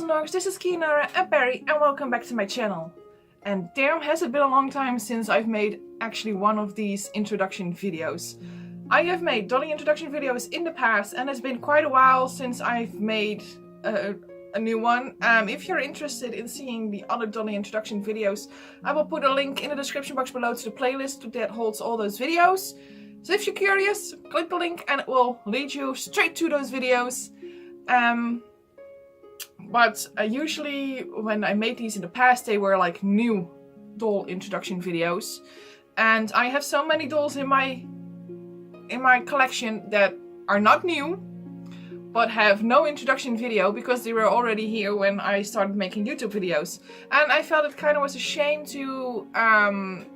and dogs, this is Kiara and Perry and welcome back to my channel. And damn, has it been a long time since I've made actually one of these introduction videos. I have made Dolly introduction videos in the past and it's been quite a while since I've made a new one. If you're interested in seeing the other Dolly introduction videos, I will put a link in the description box below to the playlist that holds all those videos. So if you're curious, click the link and it will lead you straight to those videos. But usually when I made these in the past, they were like new doll introduction videos. And I have so many dolls in my collection that are not new, but have no introduction video because they were already here when I started making YouTube videos. And I felt it kind of was a shame to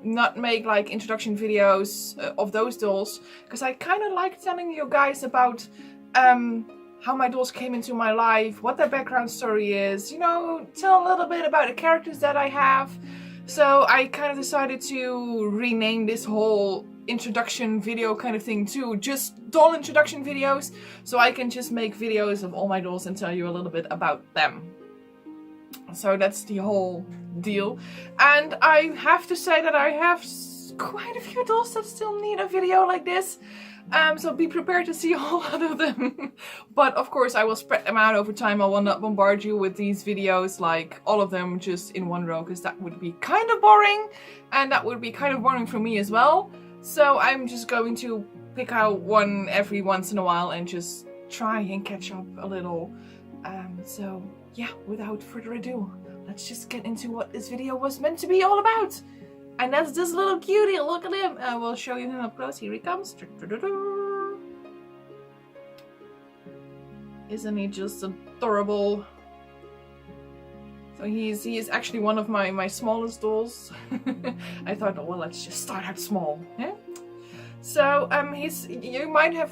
not make like introduction videos of those dolls, because I kind of like telling you guys about how my dolls came into my life, what their background story is, you know, tell a little bit about the characters that I have. So I kind of decided to rename this whole introduction video kind of thing to just doll introduction videos, so I can just make videos of all my dolls and tell you a little bit about them. So that's the whole deal. And I have to say that I have quite a few dolls that still need a video like this. So be prepared to see a whole lot of them. But of course I will spread them out over time. I will not bombard you with these videos, like all of them just in one row, because that would be kind of boring. And that would be kind of boring for me as well. So I'm just going to pick out one every once in a while and just try and catch up a little. So yeah, without further ado, let's just get into what this video was meant to be all about. And that's this little cutie, look at him. I will show you him up close. Here he comes. Isn't he just adorable? So he is actually one of my smallest dolls. I thought, oh, well, let's just start out small. Yeah? So you might have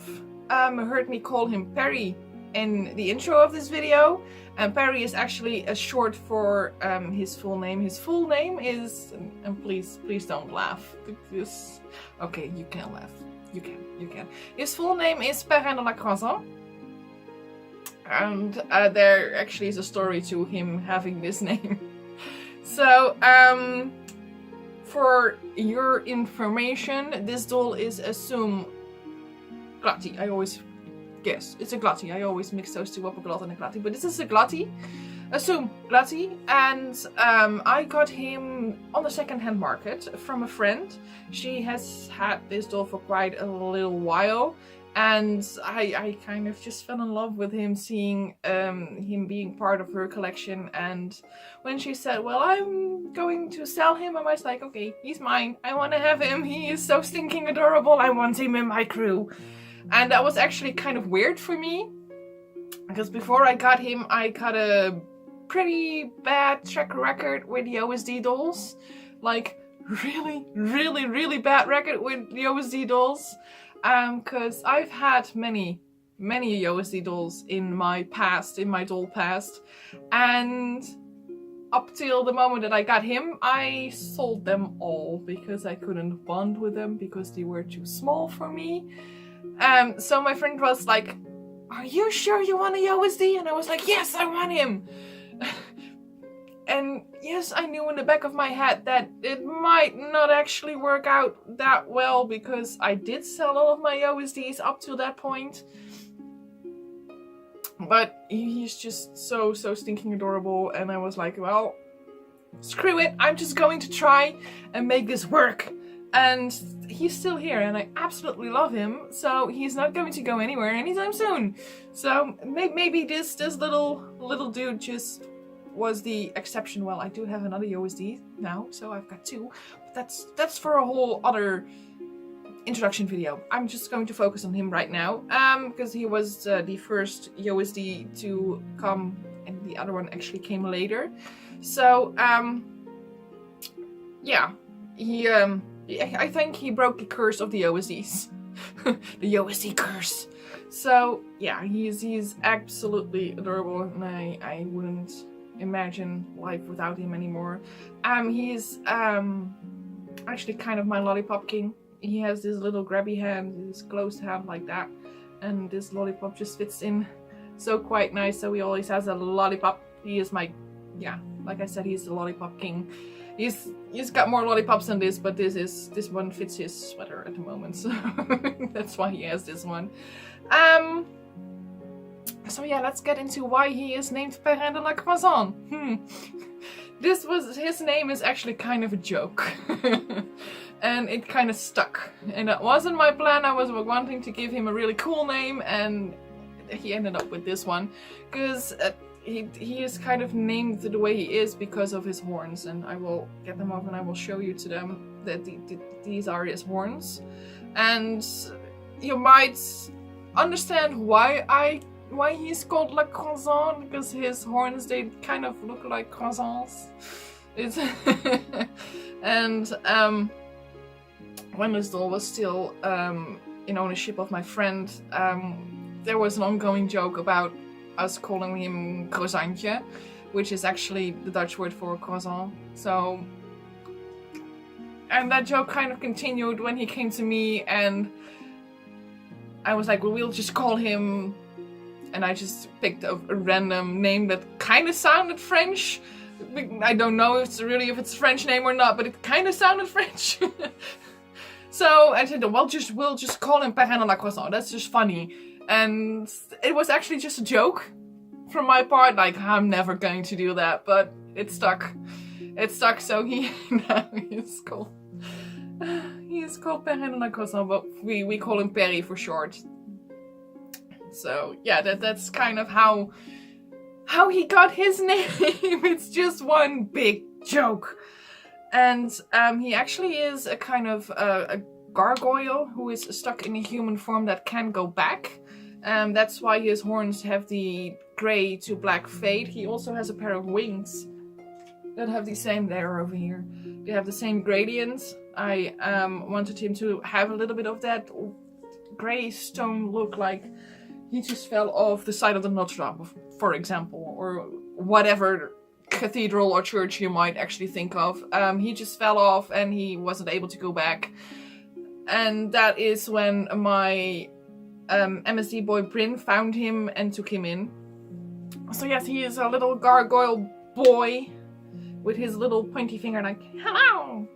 heard me call him Perry in the intro of this video. And Perry is actually a short for his full name. His full name is, and please don't laugh. Okay, you can laugh. You can. His full name is Perrin de la Croissant. And there actually is a story to him having this name. So, for your information, this doll is a Soom Glati. I always guess it's a Glati. I always mix those two up, a Glati and a Glati. But this is a Glati, a Soom Glati, and I got him on the second-hand market from a friend. She has had this doll for quite a little while. And I kind of just fell in love with him, seeing him being part of her collection. And when she said, well, I'm going to sell him, I was like, okay, he's mine. I want to have him. He is so stinking adorable. I want him in my crew. And that was actually kind of weird for me, because before I got him, I got a pretty bad track record with the OSD dolls. Like, really bad record with the OSD dolls. Because I've had many OSD dolls in my past, in my doll past, and up till the moment that I got him, I sold them all because I couldn't bond with them because they were too small for me. So my friend was like, are you sure you want a OSD? And I was like, yes, I want him. And yes, I knew in the back of my head that it might not actually work out that well, because I did sell all of my OSDs up to that point. But he's just so stinking adorable, and I was like, well, screw it, I'm just going to try and make this work. And he's still here, and I absolutely love him, so he's not going to go anywhere anytime soon. So maybe this little dude just was the exception. Well, I do have another OSD now, so I've got two, but that's for a whole other introduction video. I'm just going to focus on him right now, because he was the first OSD to come, and the other one actually came later. So yeah, I think he broke the curse of the OSDs. The OSD curse. So yeah, he's absolutely adorable, and I wouldn't imagine life without him anymore. He's actually kind of my lollipop king. He has this little grabby hand, this closed hand like that, and this lollipop just fits in so quite nice. So he always has a lollipop He is my, yeah, like I said, he's the lollipop king. He's got more lollipops than this, but this one fits his sweater at the moment, so that's why he has this one. So yeah, let's get into why he is named Perrin de la Croissant. His name is actually kind of a joke. And it kind of stuck. And that wasn't my plan. I was wanting to give him a really cool name, and he ended up with this one. Because he is kind of named the way he is because of his horns. And I will get them up and I will show you to them that these are his horns. And you might understand why he's called La Croissant, because his horns, they kind of look like croissants. And when this doll was still in ownership of my friend, there was an ongoing joke about us calling him croissantje, which is actually the Dutch word for croissant. So, and that joke kind of continued when he came to me, and I was like, well, we'll just call him, and I just picked a random name that kind of sounded French. I don't know if it's a French name or not, but it kind of sounded French. So I said, well, we'll just call him Perrin de la Croissant. That's just funny. And it was actually just a joke from my part. Like, I'm never going to do that, but it stuck. It stuck, so now he's called Perrin de la Croissant, but we call him Perry for short. So yeah, that's kind of how he got his name. It's just one big joke. And he actually is a kind of a gargoyle who is stuck in a human form that can go back. That's why his horns have the grey to black fade. He also has a pair of wings that have the same, there over here. They have the same gradients. I wanted him to have a little bit of that grey stone look, like he just fell off the side of the Notre Dame, for example, or whatever cathedral or church you might actually think of. He just fell off and he wasn't able to go back. And that is when my MSD boy Bryn found him and took him in. So yes, he is a little gargoyle boy with his little pointy finger like, hello!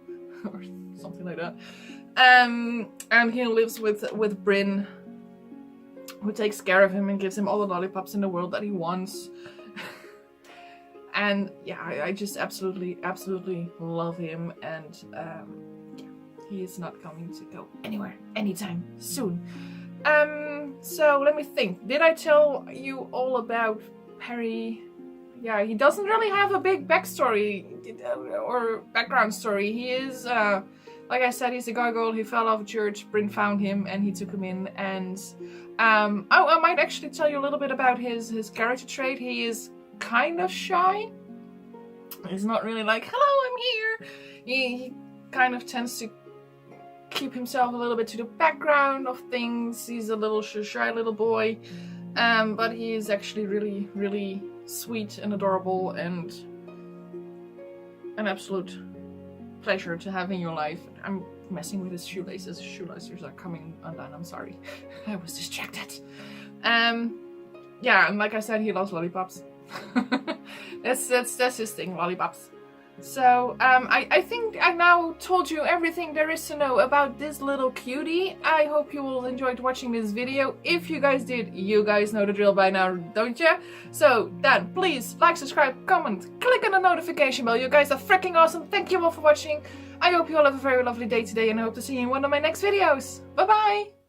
Or something like that. And he lives with Bryn, who takes care of him and gives him all the lollipops in the world that he wants. And yeah, I just absolutely love him, and yeah, he is not going to go anywhere anytime soon. So let me think. Did I tell you all about Perry? Yeah, he doesn't really have a big backstory or background story. He is, like I said, he's a gargoyle. He fell off a church. Bryn found him and he took him in. And I might actually tell you a little bit about his character trait. He is kind of shy. He's not really like, hello, I'm here. He kind of tends to keep himself a little bit to the background of things. He's a little shy little boy, but he is actually really sweet and adorable and an absolute pleasure to have in your life. I'm messing with his shoelaces. His shoelaces are coming undone. I'm sorry. I was distracted. Yeah, and like I said, he loves lollipops. That's his thing, lollipops. So, I think I now told you everything there is to know about this little cutie. I hope you all enjoyed watching this video. If you guys did, you guys know the drill by now, don't you? So, then, please like, subscribe, comment, click on the notification bell. You guys are freaking awesome. Thank you all for watching. I hope you all have a very lovely day today, and I hope to see you in one of my next videos. Bye-bye!